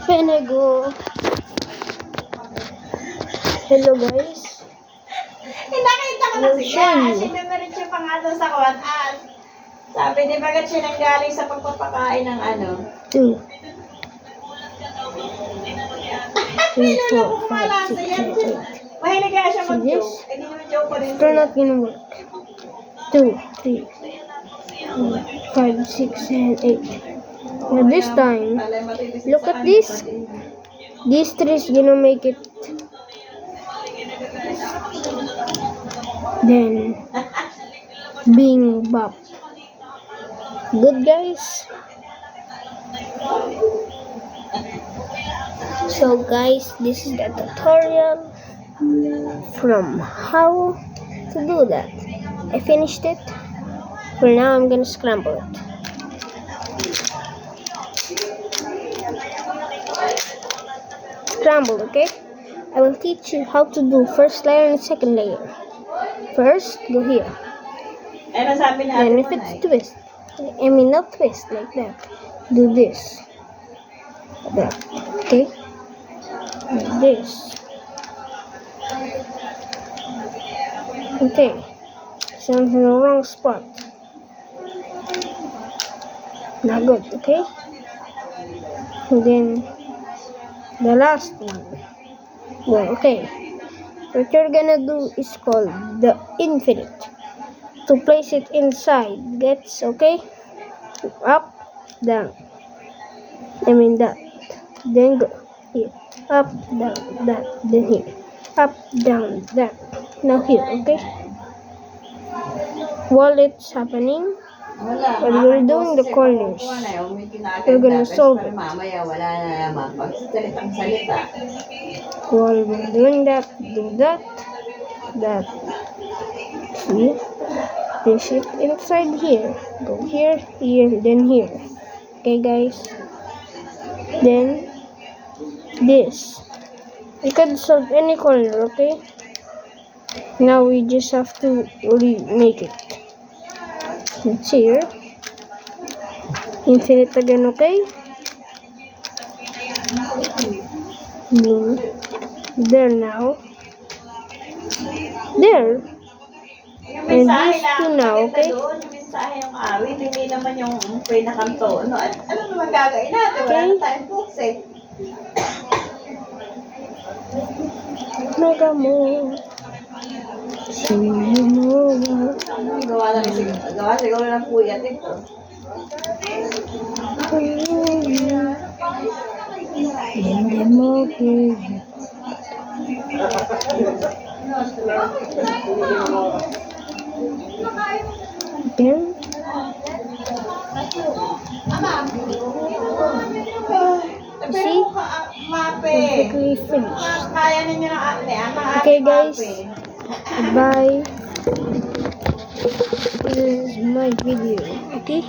Penego. Hello guys. Nakita ko na siya. Sinamerit yung pangalan sa kuwan. At sabi, di ba siya nanggaling sa pagpapakain ng ano? 2, 3, 4, 5, 6, 7, 8. Mahilig kaya siya mag-joke. Yes. Hindi naman joke ko rin Still siya. not gonna work. 2, 3, 4, 5, 6, 7, 8. Now this time, look at this. These 3 is gonna make it. Then, Bing Bop. Good guys. So guys, this is the tutorial from how to do that. I finished it. For now, I'm gonna scramble it. Scramble, okay? I will teach you how to do first layer and second layer. First, go here. Eh, nasabi na Then if it's twist, I mean not twist like that. Do this. Like that. Okay? Like this. Okay. Sounds in the wrong spot. Not good, okay? And then the last one. Well, okay. What you're gonna do is called the infinite. To place it inside gets, okay? Up, down. I mean that. Then go here. Up, down, that. Then here. Up, down, that. Now here, okay? While it's happening, when we're doing the corners, we're gonna solve it. Mamaya wala na naman. Pagsalitang salita. While we're doing that, do that, that. See? Place it inside here. Go here, here, then here. Okay, guys? Then, this. You can solve any corner, okay? Now we just have to remake it. It's here. Infinite again, okay? There now. There. And these two now, okay? Yung mensahe yung awit, hindi naman yung pinakanto. Ano naman gagawin natin? Wala na tayong books eh. Mega mo. Sige mo. Gawa siguro ng puyat ito. Hindi mo kaya. Then, see? Perfectly finished. Kaya ninyo ng ate. Okay guys, goodbye. This is my video, okay?